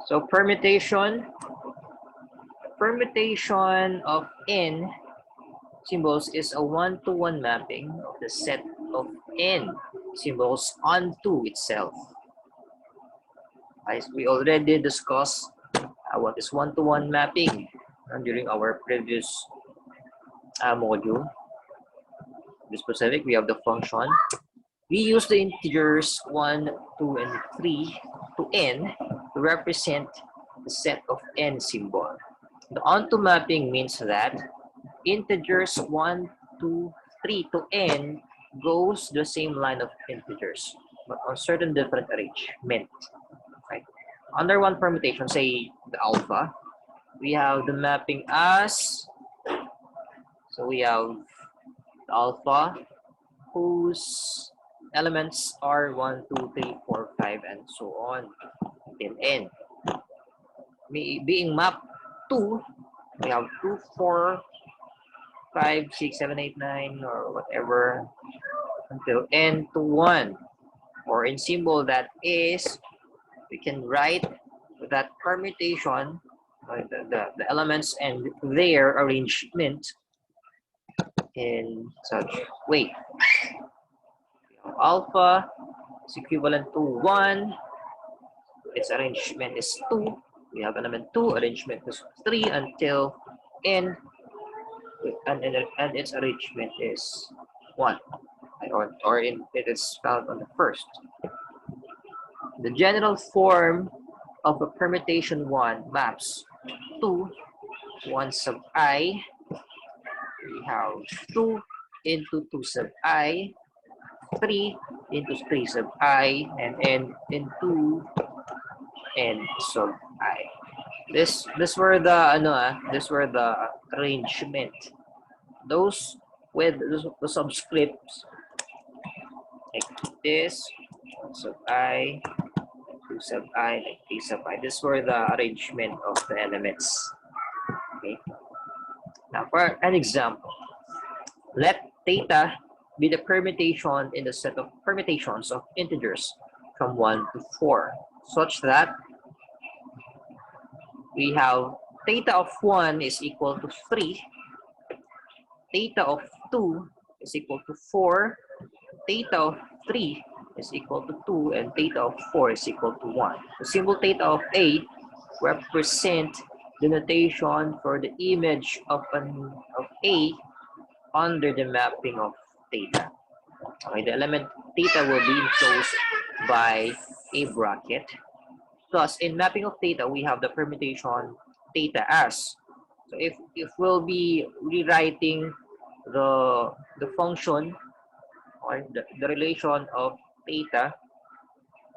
So permutation of n symbols is a one-to-one mapping of the set of n symbols onto itself. As we already discussed what is one-to-one mapping during our previous module. To be specific, we have the function. We use the integers 1, 2, and 3 to n to represent the set of n symbol. The onto mapping means that integers 1, 2, 3 to n goes the same line of integers, but on certain different arrangement. Right? Under one permutation, say the alpha, we have the mapping as, so we have the alpha whose elements are 1, 2, 3, 4, 5, and so on until n. Being mapped to, we have 2, 4, 5, 6, 7, 8, 9, or whatever until n to 1. Or in symbol that is, we can write that permutation, the elements and their arrangement in such way. Alpha is equivalent to 1. Its arrangement is 2. We have element 2, arrangement is 3 until n, and its arrangement is 1. It is found on the first. The general form of a permutation 1 maps to 1 sub I. We have 2 into 2 sub I, 3 into 3 sub I, and n into n sub I. This were the arrangement. Those with the subscripts like this, 1 sub I, 2 sub I, like 3 sub I. This were the arrangement of the elements. Okay. Now for an example, let theta be the permutation in the set of permutations of integers from 1 to 4, such that we have theta of 1 is equal to 3, theta of 2 is equal to 4, theta of 3 is equal to 2, and theta of 4 is equal to 1. The symbol theta of A represent the notation for the image of A under the mapping of theta. Okay, the element theta will be enclosed by a bracket. Thus, in mapping of theta, we have the permutation theta as. So if we'll be rewriting the function or the relation of theta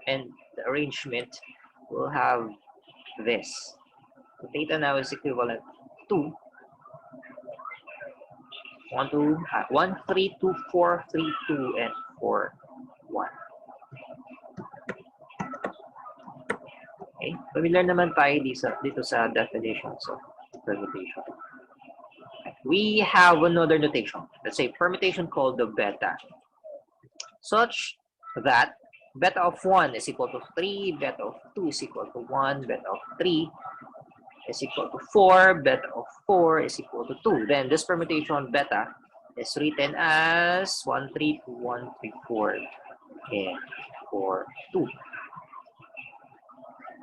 and the arrangement, we'll have this. So theta now is equivalent to 1, 3, 2, 4, 3, 2, and 4, 1. Okay, familiar naman tayo dito sa definitions of permutation. We have another notation. Let's say permutation called the beta, such that beta of 1 is equal to 3, beta of 2 is equal to 1, beta of 3 is equal to 4, beta of 4 is equal to 2. Then this permutation beta is written as 1, 3, 2, 1, 3, 4, and 4, 2.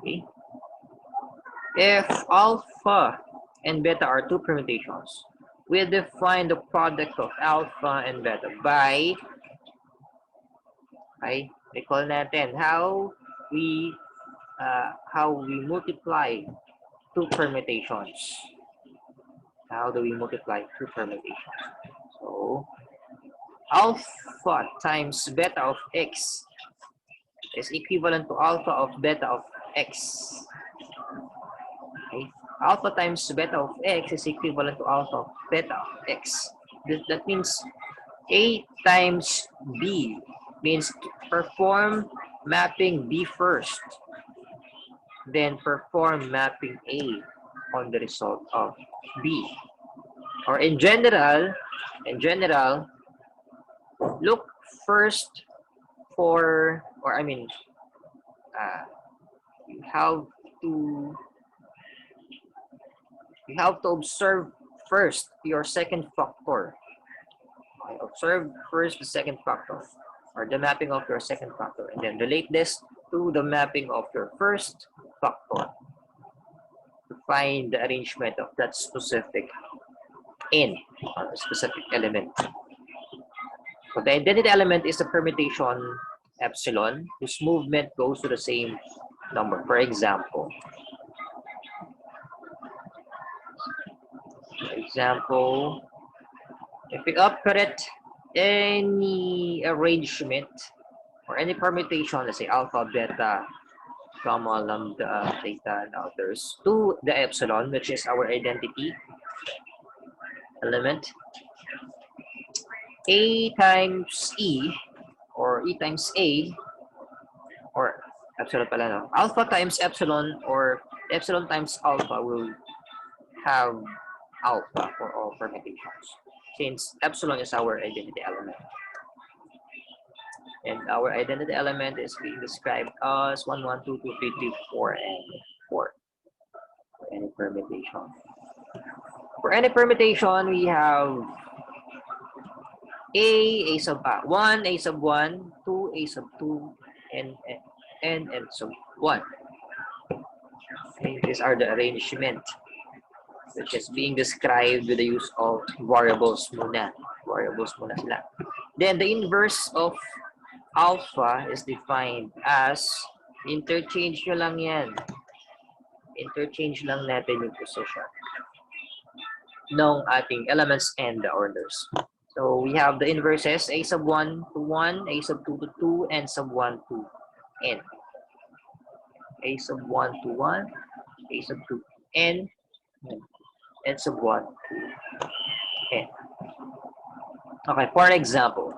Okay. If alpha and beta are two permutations, we define the product of alpha and beta by, recall natin how we multiply two permutations. How do we multiply two permutations? So alpha times beta of x is equivalent to alpha of beta of x. Okay. Alpha times beta of x is equivalent to alpha of beta of x. That means A times B means to perform mapping B first, then perform mapping A on the result of B. Or in general, look first for, you have to You have to observe first your second factor. Okay, observe first the second factor, or the mapping of your second factor, and then relate this to the mapping of your first factor to find the arrangement of that specific n, or a specific element. So the identity element is the permutation epsilon whose movement goes to the same number. For example, if we operate any arrangement or any permutation, let's say alpha, beta, gamma, lambda, theta, and others, to the epsilon, which is our identity element, A times E, or E times A, or epsilon pala, no? Alpha times epsilon, or epsilon times alpha will have alpha for all permutations, since epsilon is our identity element. And our identity element is being described as 1, 1, 2, 2, 3, 3, 4, and 4 for any permutation. For any permutation, we have A sub 1, A sub 1, 2, A sub 2, and N sub 1. Okay, these are the arrangement which is being described with the use of variables muna. Variables muna sila. Then the inverse of alpha is defined as, interchange nyo lang yan. Interchange lang natin yung position ng ating elements and the orders. So we have the inverses, A sub 1 to 1, A sub 2 to 2, and sub 1 to N. A sub 1 to 1, A sub 2 to N, and sub 1 to N. Okay, for example,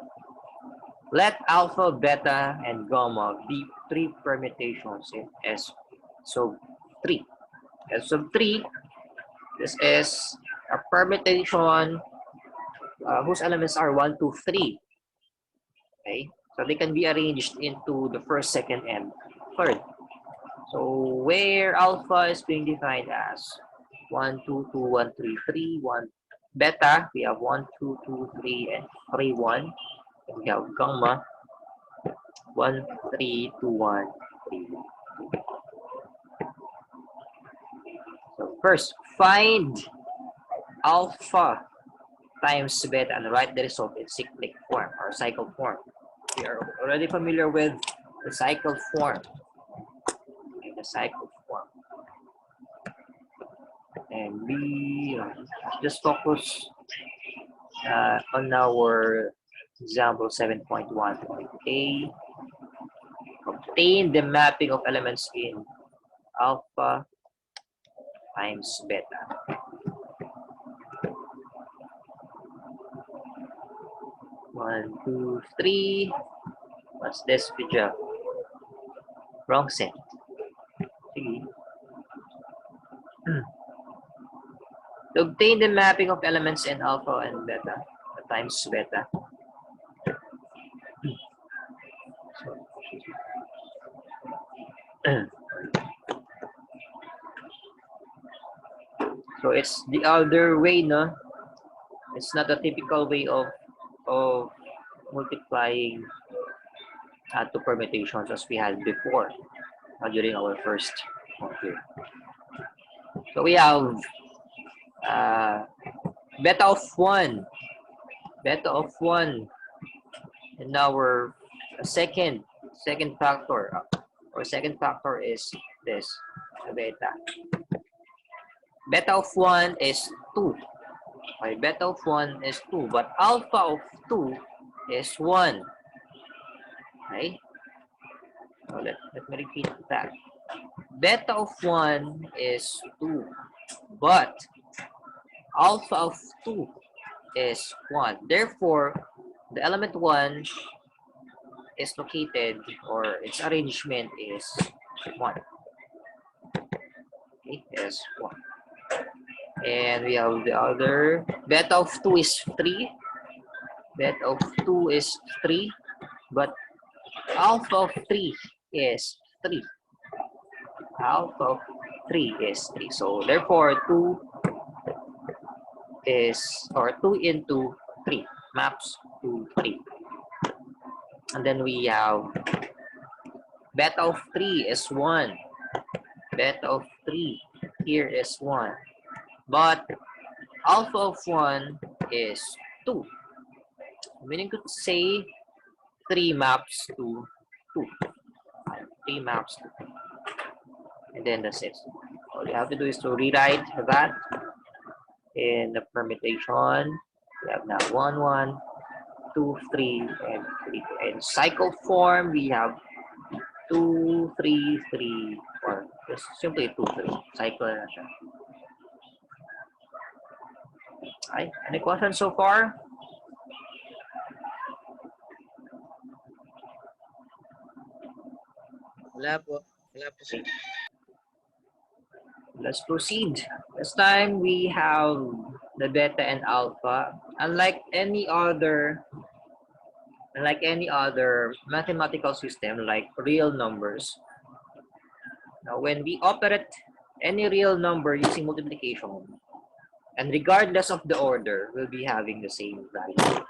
let alpha, beta, and gamma be 3 permutations in S sub 3. S sub 3, this is a permutation whose elements are 1, 2, 3. Okay, so they can be arranged into the first, second, and third. So where alpha is being defined as 1, 2, 2, 1, 3, 3, 1. Beta, we have 1, 2, 2, 3, and 3, 1. And we have gamma, 1, 3, 2, 1, 3, 2. So first, find alpha times beta and write the result in cyclic form or cycle form. We are already familiar with the cycle form. Okay, the cycle form. And we just focus on our example 7.1.a. Obtain the mapping of elements in alpha times beta. 1, 2, 3. What's this picture? Wrong set. To obtain the mapping of elements in alpha and beta times beta. So it's the other way, no? It's not a typical way of multiplying two permutations as we had before during our first module. So we have beta of 1 in our second factor, or second factor is this, beta. Beta of 1 is 2. Okay, beta of 1 is 2, but alpha of 2 is 1. Okay? So let me repeat that. Beta of 1 is 2, but alpha of 2 is 1. Therefore, the element 1 is located, or its arrangement is 1. Okay, is 1. And we have the other, beta of 2 is 3. Beta of 2 is 3, but alpha of 3 is 3. Alpha of 3 is 3. So therefore, 2 is, or 2 into 3, maps to 3. And then we have beta of 3 is 1. Beta of 3 here is 1. But alpha of 1 is 2. Meaning to say 3 maps to 2. 3 maps to 2. And then that's it. All you have to do is to rewrite that in the permutation. We have now 1, 1, 2, 3, and 3. In cycle form, we have 2, 3, 3, or just simply 2, 3. Cycle na siya. Okay. Any questions so far? Wala po. Wala po, sir. Let's proceed. This time we have the beta and alpha. Unlike any other mathematical system like real numbers, now when we operate any real number using multiplication, and regardless of the order, we'll be having the same value.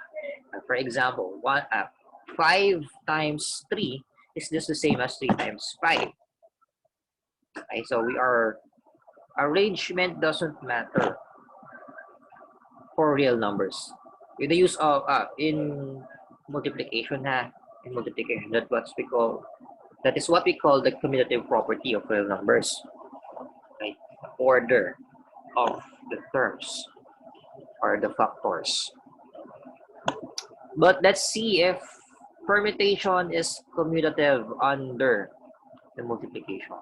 For example, 5 times 3 is just the same as 3 times 5. Okay, so arrangement doesn't matter for real numbers. With the use of in multiplication, that is what we call the commutative property of real numbers. Right? The order of the terms or the factors. But let's see if permutation is commutative under the multiplication.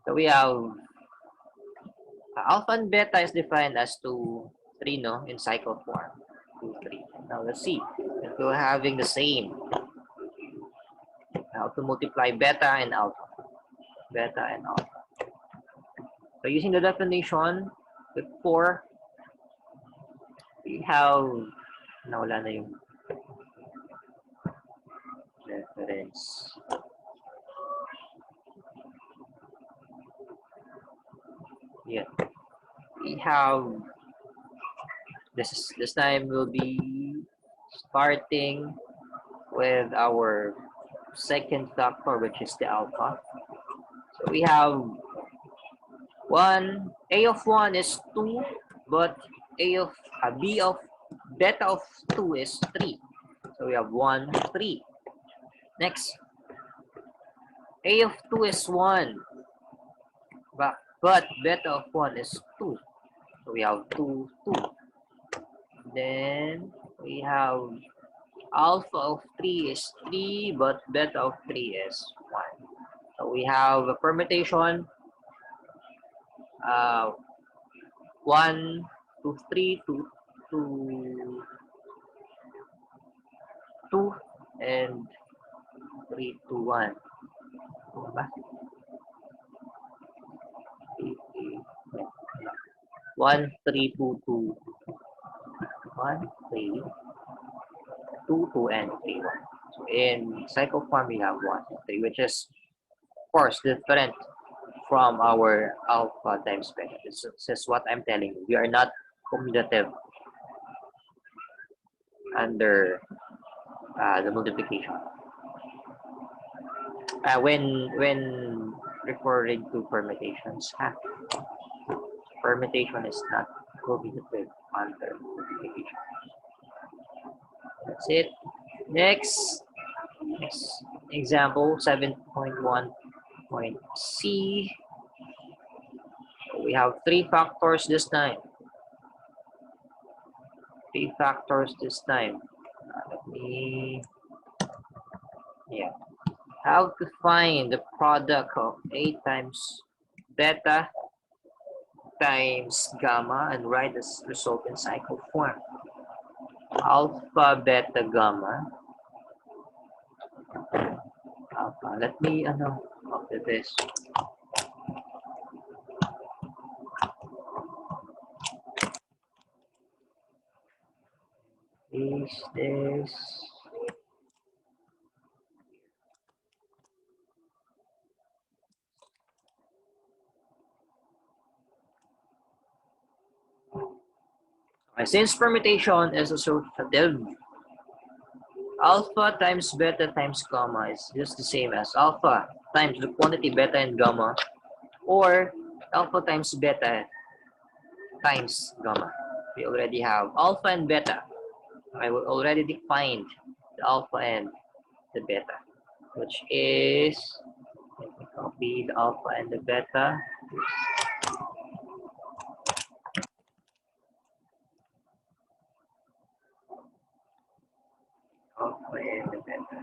So we have alpha and beta is defined as 2, 3, no, in cycle form. 2, 3. Now let's see if we're having the same. How to multiply beta and alpha. Beta and alpha. So using the definition before, we have, nawala na yung reference. Yeah. We have, this time we'll be starting with our second factor, which is the alpha. So we have a of 1 is 2, but beta of 2 is 3. So we have 1, 3. Next, a of 2 is 1, but beta of 1 is 2. So we have 2, 2. Then we have alpha of 3 is 3, but beta of 3 is 1. So we have a permutation 1, 2, 3, 2, 2, 2, and 3, 2, 1. 1, 3, 2, 2. 1, 3, 2, 2, and 3, 1. So in cycle form, we have 1, 3, which is, of course, different from our alpha times beta. This is what I'm telling you. We are not commutative under the multiplication. When referring to permutations, permutation is not commutative under multiplication. That's it. Next example 7.1.c. We have 3 factors this time. 3 factors this time. How to find the product of A times beta times gamma and write this result in cycle form. Alpha, beta, gamma. Alpha. Let me copy this. Is this? Since permutation is associative, alpha times beta times gamma is just the same as alpha times the quantity beta and gamma, or alpha times beta times gamma. We already have alpha and beta. I will already defined the alpha and the beta, which is, let me copy the alpha and the beta. Alpha and the beta.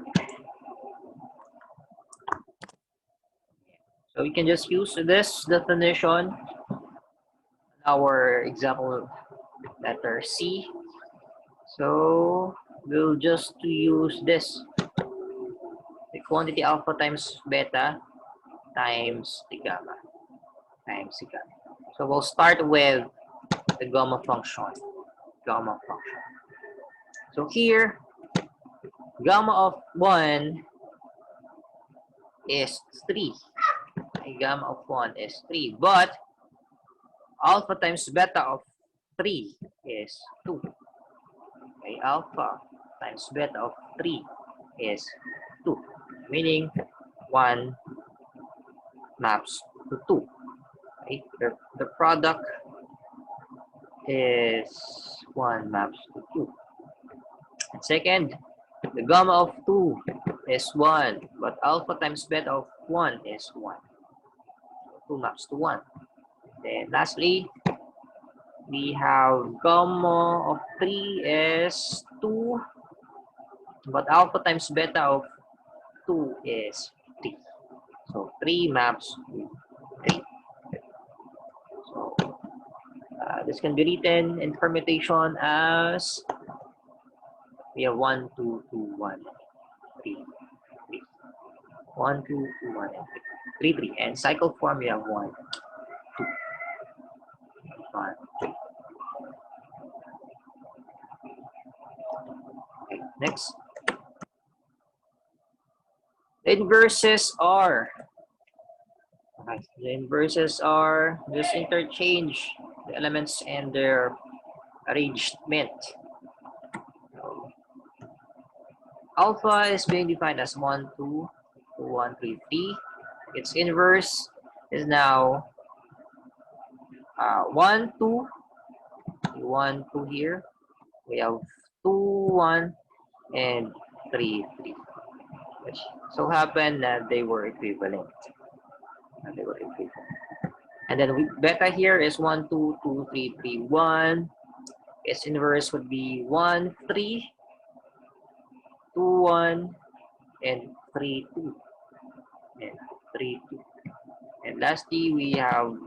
So we can just use this definition in our example letter C. So we'll just use this, the quantity alpha times beta times the gamma times the gamma. So we'll start with the gamma function. Gamma function. So here, gamma of 1 is 3. A gamma of 1 is 3. But alpha times beta of 3 is 2. Okay, alpha times beta of 3 is 2. Meaning 1 maps to 2. Okay, the product is 1 maps to 2. And second, the gamma of 2 is 1, but alpha times beta of 1 is 1. So 2 maps to 1. Then lastly, we have gamma of 3 is 2, but alpha times beta of 2 is 3. So 3 maps to 3. So this can be written in permutation as, we have 1, 2, 2, 1, 3, 3. 1, 2, 2, 1, and 3, 3. And cycle form, we have 1, 2, 1, 3. Okay, next. The inverses are, okay, the inverses are, just interchange the elements and their arrangement. So, alpha is being defined as 1, 2, 2, 1, 3, 3. Its inverse is now 1, 2, 1, 2 here. We have 2, 1, and 3, 3. Which so happened that they were equivalent. And then beta here is 1, 2, 2, 3, 3, 1. Its inverse would be 1, 3, 2, 1, and 3, 2. And 3, 2. And lastly, we have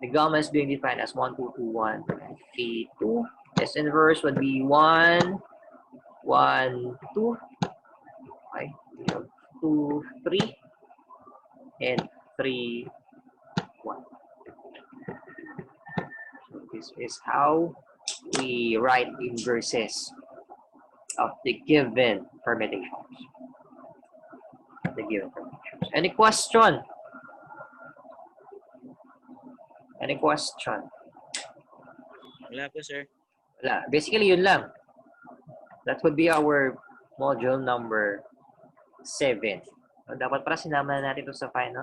the gamma is being defined as 1, 2, 2, 1, and 3, 2. Its inverse would be 1, 1, 2. Okay. We have 2, 3, and 3, 1. So this is how we write inverses of the given permutations. Any question? Any question? Wala po, sir. Wala. Basically, yun lang. That would be our module number 7. So, dapat para sinama na natin ito sa final.